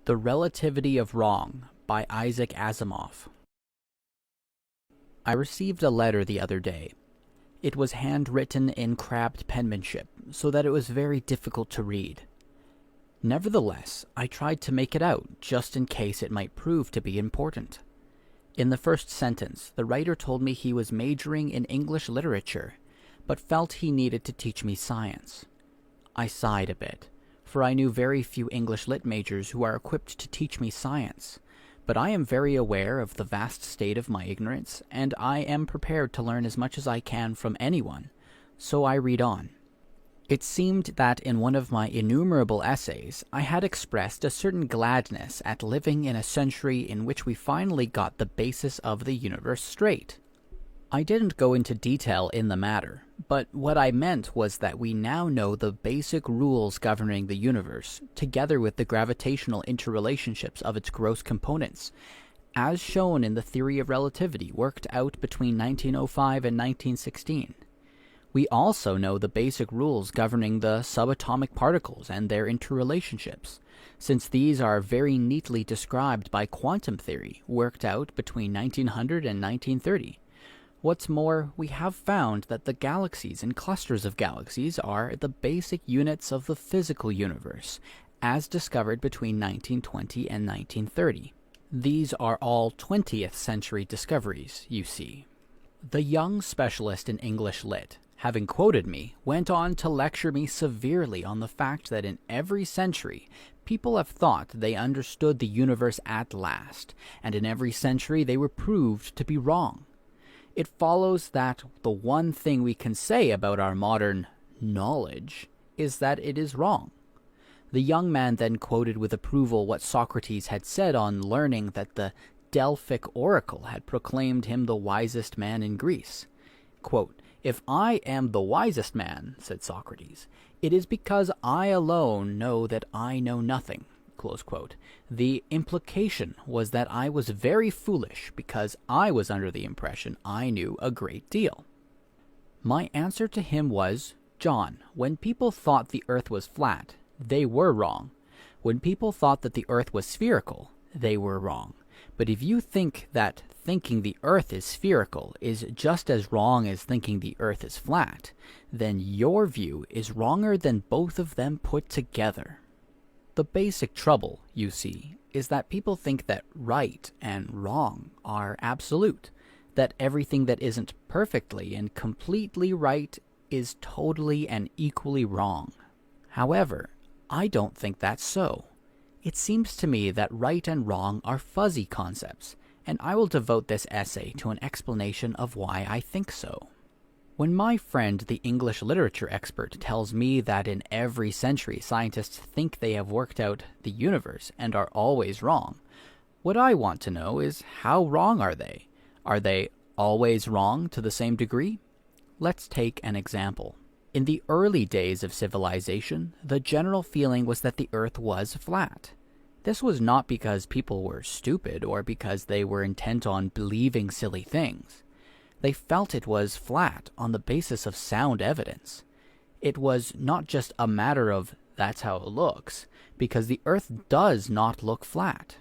The Relativity of Wrong by Isaac Asimov. I received a letter the other day. It was handwritten in crabbed penmanship, so that it was very difficult to read. Nevertheless, I tried to make it out, just in case it might prove to be important. In the first sentence, the writer told me he was majoring in English literature, but felt he needed to teach me science. I sighed a bit, for I knew very few English lit majors who are equipped to teach me science, but I am very aware of the vast state of my ignorance, and I am prepared to learn as much as I can from anyone, so I read on. It seemed that in one of my innumerable essays, I had expressed a certain gladness at living in a century in which we finally got the basis of the universe straight. I didn't go into detail in the matter, but what I meant was that we now know the basic rules governing the universe, together with the gravitational interrelationships of its gross components, as shown in the theory of relativity worked out between 1905 and 1916. We also know the basic rules governing the subatomic particles and their interrelationships, since these are very neatly described by quantum theory worked out between 1900 and 1930. What's more, we have found that the galaxies and clusters of galaxies are the basic units of the physical universe, as discovered between 1920 and 1930. These are all 20th century discoveries, you see. The young specialist in English Lit, having quoted me, went on to lecture me severely on the fact that in every century, people have thought they understood the universe at last, and in every century they were proved to be wrong. It follows that the one thing we can say about our modern knowledge is that it is wrong. The young man then quoted with approval what Socrates had said on learning that the Delphic oracle had proclaimed him the wisest man in Greece. Quote, "If I am the wisest man," said Socrates, "it is because I alone know that I know nothing." Close quote. The implication was that I was very foolish because I was under the impression I knew a great deal. My answer to him was, "John, when people thought the earth was flat, they were wrong. When people thought that the earth was spherical, they were wrong. But if you think that thinking the earth is spherical is just as wrong as thinking the earth is flat, then your view is wronger than both of them put together." The basic trouble, you see, is that people think that right and wrong are absolute, that everything that isn't perfectly and completely right is totally and equally wrong. However, I don't think that's so. It seems to me that right and wrong are fuzzy concepts, and I will devote this essay to an explanation of why I think so. When my friend, the English literature expert, tells me that in every century scientists think they have worked out the universe and are always wrong, what I want to know is how wrong are they? Are they always wrong to the same degree? Let's take an example. In the early days of civilization, the general feeling was that the earth was flat. This was not because people were stupid or because they were intent on believing silly things. They felt it was flat on the basis of sound evidence. It was not just a matter of that's how it looks, because the earth does not look flat.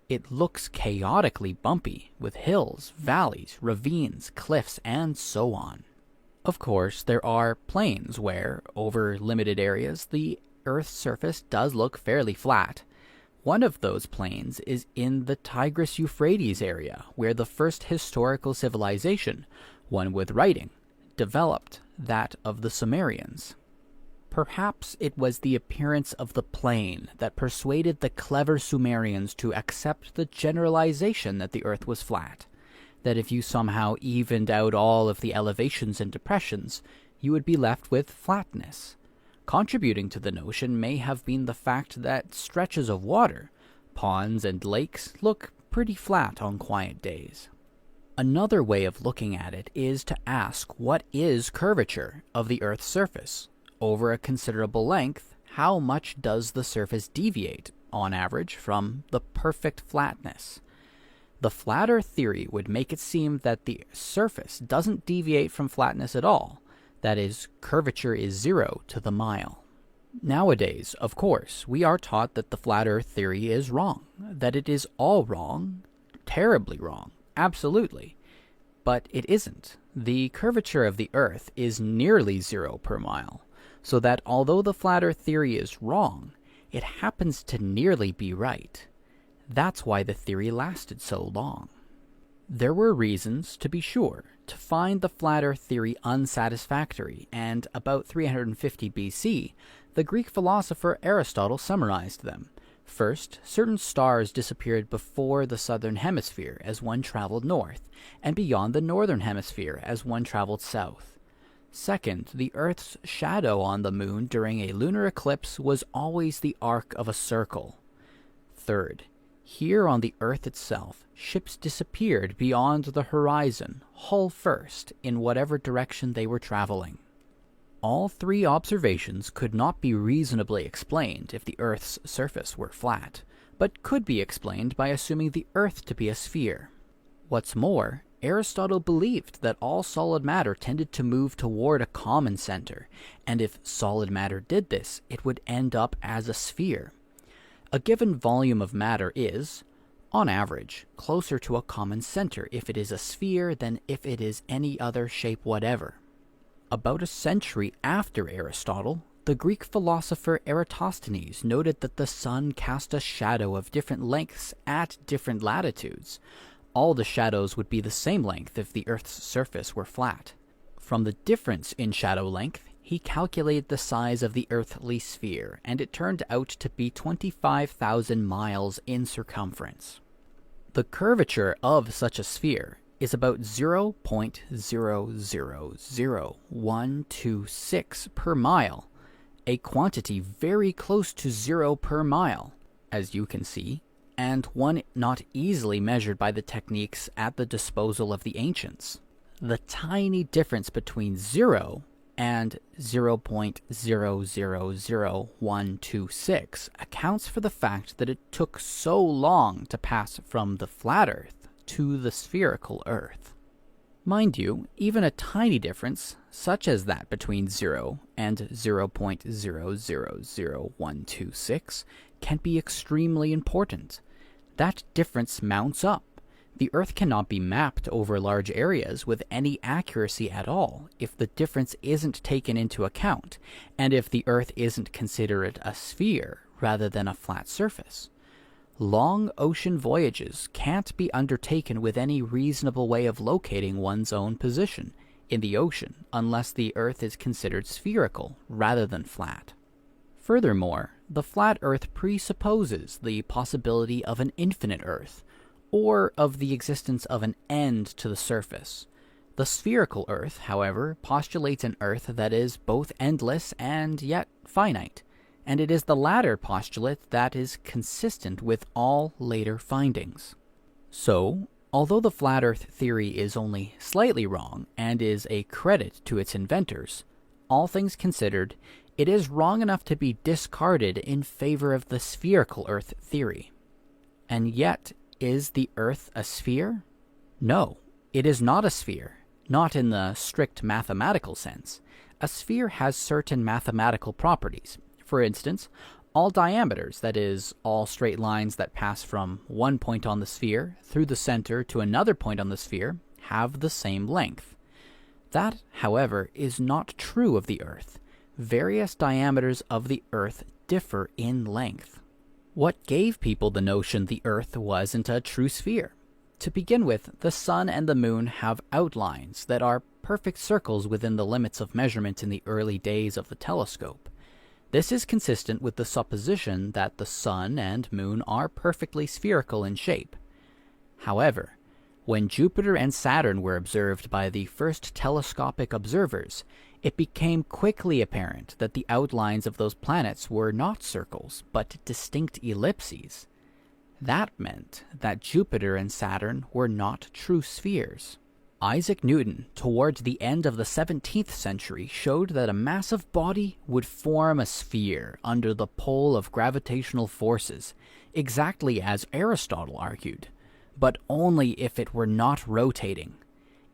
It looks chaotically bumpy, with hills, valleys, ravines, cliffs, and so on. Of course, there are plains where, over limited areas, the earth's surface does look fairly flat. One of those plains is in the Tigris-Euphrates area, where the first historical civilization, one with writing, developed, that of the Sumerians. Perhaps it was the appearance of the plain that persuaded the clever Sumerians to accept the generalization that the earth was flat, that if you somehow evened out all of the elevations and depressions, you would be left with flatness. Contributing to the notion may have been the fact that stretches of water, ponds and lakes, look pretty flat on quiet days. Another way of looking at it is to ask what is curvature of the Earth's surface. Over a considerable length, how much does the surface deviate, on average, from the perfect flatness? The flat Earth theory would make it seem that the surface doesn't deviate from flatness at all. That is, curvature is 0 to the mile. Nowadays, of course, we are taught that the flat earth theory is wrong, that it is all wrong, terribly wrong, absolutely. But it isn't. The curvature of the earth is nearly 0 per mile, so that although the flat earth theory is wrong, it happens to nearly be right. That's why the theory lasted so long. There were reasons, to be sure, to find the flat earth theory unsatisfactory, and about 350 BC, the Greek philosopher Aristotle summarized them. First, certain stars disappeared before the southern hemisphere as one traveled north, and beyond the northern hemisphere as one traveled south. Second, the Earth's shadow on the moon during a lunar eclipse was always the arc of a circle. Third, here on the Earth itself, ships disappeared beyond the horizon, hull first, in whatever direction they were traveling. All three observations could not be reasonably explained if the Earth's surface were flat, but could be explained by assuming the Earth to be a sphere. What's more, Aristotle believed that all solid matter tended to move toward a common center, and if solid matter did this, it would end up as a sphere. A given volume of matter is, on average, closer to a common center if it is a sphere than if it is any other shape whatever. About a century after Aristotle, the Greek philosopher Eratosthenes noted that the sun cast a shadow of different lengths at different latitudes. All the shadows would be the same length if the Earth's surface were flat. From the difference in shadow length, he calculated the size of the earthly sphere, and it turned out to be 25,000 miles in circumference. The curvature of such a sphere is about 0.000126 per mile, a quantity very close to 0 per mile, as you can see, and one not easily measured by the techniques at the disposal of the ancients. The tiny difference between 0 and 0.000126 accounts for the fact that it took so long to pass from the flat Earth to the spherical Earth. Mind you, even a tiny difference, such as that between 0 and 0.000126, can be extremely important. That difference mounts up. The Earth cannot be mapped over large areas with any accuracy at all if the difference isn't taken into account, and if the Earth isn't considered a sphere rather than a flat surface. Long ocean voyages can't be undertaken with any reasonable way of locating one's own position in the ocean unless the Earth is considered spherical rather than flat. Furthermore, the flat Earth presupposes the possibility of an infinite Earth, or of the existence of an end to the surface. The spherical Earth, however, postulates an Earth that is both endless and yet finite, and it is the latter postulate that is consistent with all later findings. So, although the flat Earth theory is only slightly wrong and is a credit to its inventors, all things considered, it is wrong enough to be discarded in favor of the spherical Earth theory. And yet, is the Earth a sphere? No, it is not a sphere, not in the strict mathematical sense. A sphere has certain mathematical properties. For instance, all diameters, that is, all straight lines that pass from one point on the sphere through the center to another point on the sphere, have the same length. That, however, is not true of the Earth. Various diameters of the Earth differ in length. What gave people the notion the Earth wasn't a true sphere? To begin with, the Sun and the Moon have outlines that are perfect circles within the limits of measurement in the early days of the telescope. This is consistent with the supposition that the Sun and Moon are perfectly spherical in shape. However, when Jupiter and Saturn were observed by the first telescopic observers, it became quickly apparent that the outlines of those planets were not circles, but distinct ellipses. That meant that Jupiter and Saturn were not true spheres. Isaac Newton, towards the end of the 17th century, showed that a massive body would form a sphere under the pull of gravitational forces, exactly as Aristotle argued, but only if it were not rotating.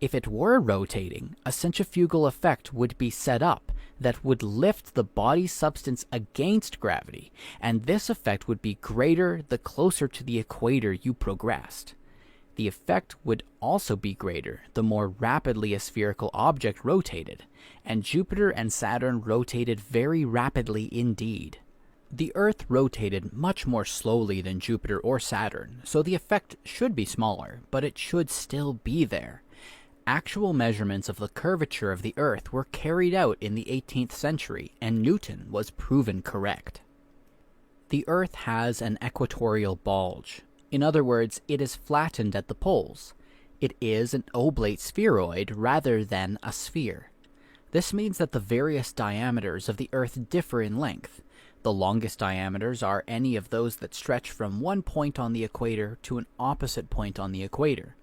If it were rotating, a centrifugal effect would be set up that would lift the body substance against gravity, and this effect would be greater the closer to the equator you progressed. The effect would also be greater the more rapidly a spherical object rotated, and Jupiter and Saturn rotated very rapidly indeed. The Earth rotated much more slowly than Jupiter or Saturn, so the effect should be smaller, but it should still be there. Actual measurements of the curvature of the Earth were carried out in the 18th century, and Newton was proven correct. The Earth has an equatorial bulge. In other words, it is flattened at the poles. It is an oblate spheroid rather than a sphere. This means that the various diameters of the Earth differ in length. The longest diameters are any of those that stretch from one point on the equator to an opposite point on the equator.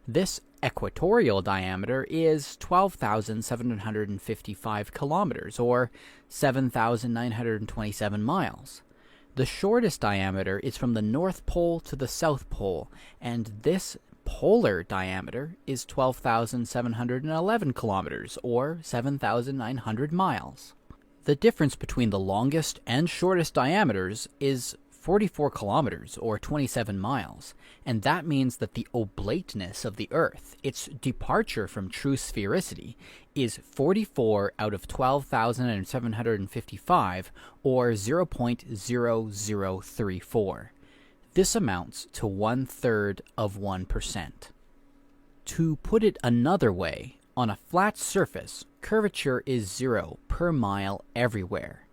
This equatorial diameter is 12,755 kilometers, or 7,927 miles. The shortest diameter is from the North Pole to the South Pole, and this polar diameter is 12,711 kilometers, or 7,900 miles. The difference between the longest and shortest diameters is 44 kilometers, or 27 miles, and that means that the oblateness of the Earth, its departure from true sphericity, is 44 out of 12,755, or 0.0034. This amounts to 1/3 of 1%. To put it another way, on a flat surface, curvature is 0 per mile everywhere.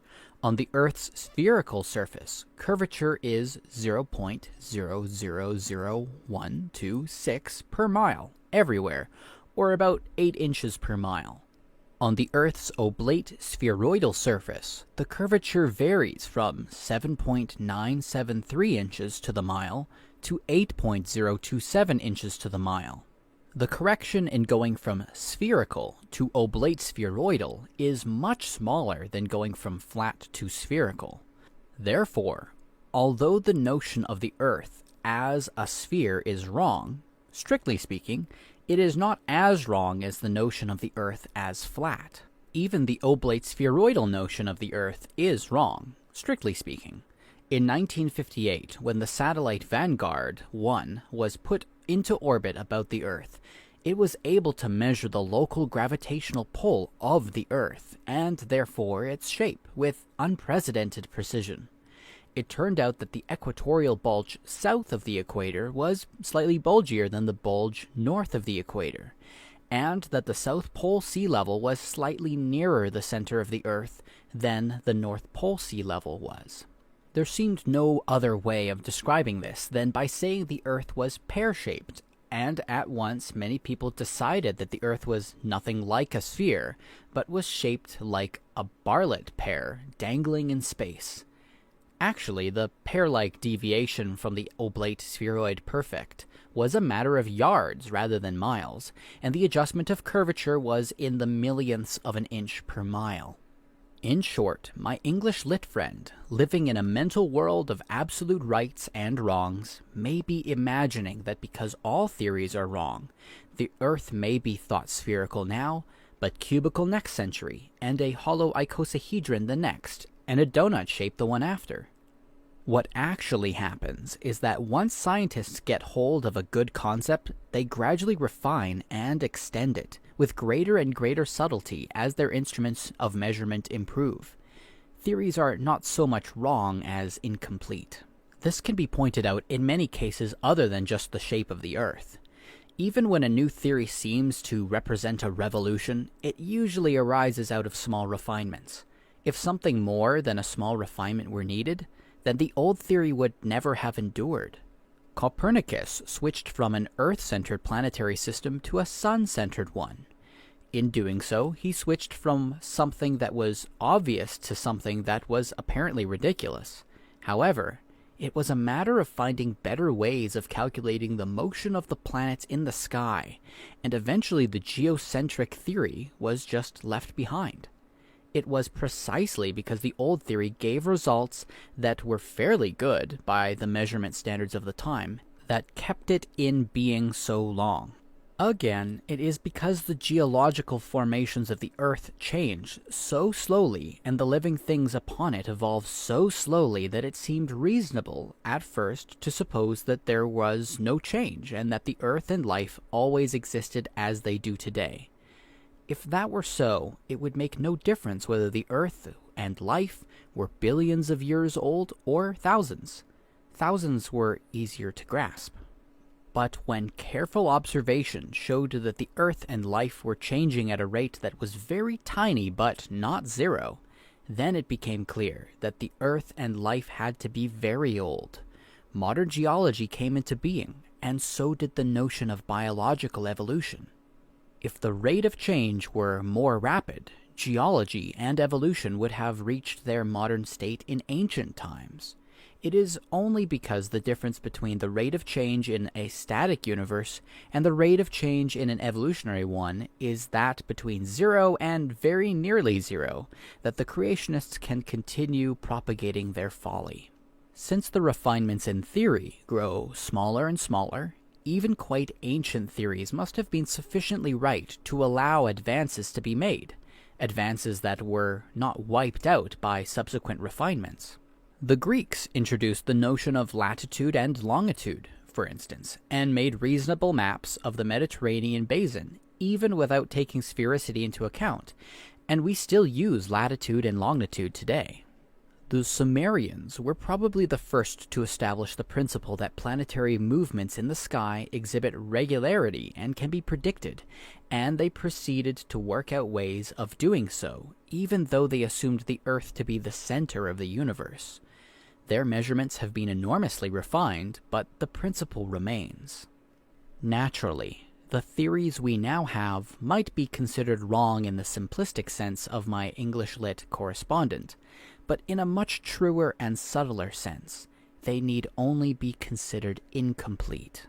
On the Earth's spherical surface, curvature is 0.000126 per mile everywhere, or about 8 inches per mile. On the Earth's oblate spheroidal surface, the curvature varies from 7.973 inches to the mile to 8.027 inches to the mile. The correction in going from spherical to oblate spheroidal is much smaller than going from flat to spherical. Therefore, although the notion of the Earth as a sphere is wrong, strictly speaking, it is not as wrong as the notion of the Earth as flat. Even the oblate spheroidal notion of the Earth is wrong, strictly speaking. In 1958, when the satellite Vanguard 1 was put into orbit about the Earth, it was able to measure the local gravitational pull of the Earth, and therefore its shape, with unprecedented precision. It turned out that the equatorial bulge south of the equator was slightly bulgier than the bulge north of the equator, and that the South Pole sea level was slightly nearer the center of the Earth than the North Pole sea level was. There seemed no other way of describing this than by saying the Earth was pear-shaped, and at once many people decided that the Earth was nothing like a sphere, but was shaped like a barlet pear dangling in space. Actually, the pear-like deviation from the oblate spheroid perfect was a matter of yards rather than miles, and the adjustment of curvature was in the millionths of an inch per mile. In short, my English lit friend, living in a mental world of absolute rights and wrongs, may be imagining that because all theories are wrong, the Earth may be thought spherical now, but cubical next century, and a hollow icosahedron the next, and a donut shape the one after. What actually happens is that once scientists get hold of a good concept, they gradually refine and extend it, with greater and greater subtlety as their instruments of measurement improve. Theories are not so much wrong as incomplete. This can be pointed out in many cases other than just the shape of the Earth. Even when a new theory seems to represent a revolution, it usually arises out of small refinements. If something more than a small refinement were needed, then the old theory would never have endured. Copernicus switched from an Earth-centered planetary system to a Sun-centered one. In doing so, he switched from something that was obvious to something that was apparently ridiculous. However, it was a matter of finding better ways of calculating the motion of the planets in the sky, and eventually the geocentric theory was just left behind. It was precisely because the old theory gave results that were fairly good by the measurement standards of the time that kept it in being so long. Again, it is because the geological formations of the Earth change so slowly and the living things upon it evolve so slowly that it seemed reasonable, at first, to suppose that there was no change and that the Earth and life always existed as they do today. If that were so, it would make no difference whether the Earth and life were billions of years old or thousands. Thousands were easier to grasp. But when careful observation showed that the Earth and life were changing at a rate that was very tiny but not zero, then it became clear that the Earth and life had to be very old. Modern geology came into being, and so did the notion of biological evolution. If the rate of change were more rapid, geology and evolution would have reached their modern state in ancient times. It is only because the difference between the rate of change in a static universe and the rate of change in an evolutionary one is that between zero and very nearly zero that the creationists can continue propagating their folly. Since the refinements in theory grow smaller and smaller, even quite ancient theories must have been sufficiently right to allow advances to be made, advances that were not wiped out by subsequent refinements. The Greeks introduced the notion of latitude and longitude, for instance, and made reasonable maps of the Mediterranean basin, even without taking sphericity into account, and we still use latitude and longitude today. The Sumerians were probably the first to establish the principle that planetary movements in the sky exhibit regularity and can be predicted, and they proceeded to work out ways of doing so, even though they assumed the Earth to be the center of the universe. Their measurements have been enormously refined, but the principle remains. Naturally, the theories we now have might be considered wrong in the simplistic sense of my English Lit correspondent, but in a much truer and subtler sense, they need only be considered incomplete.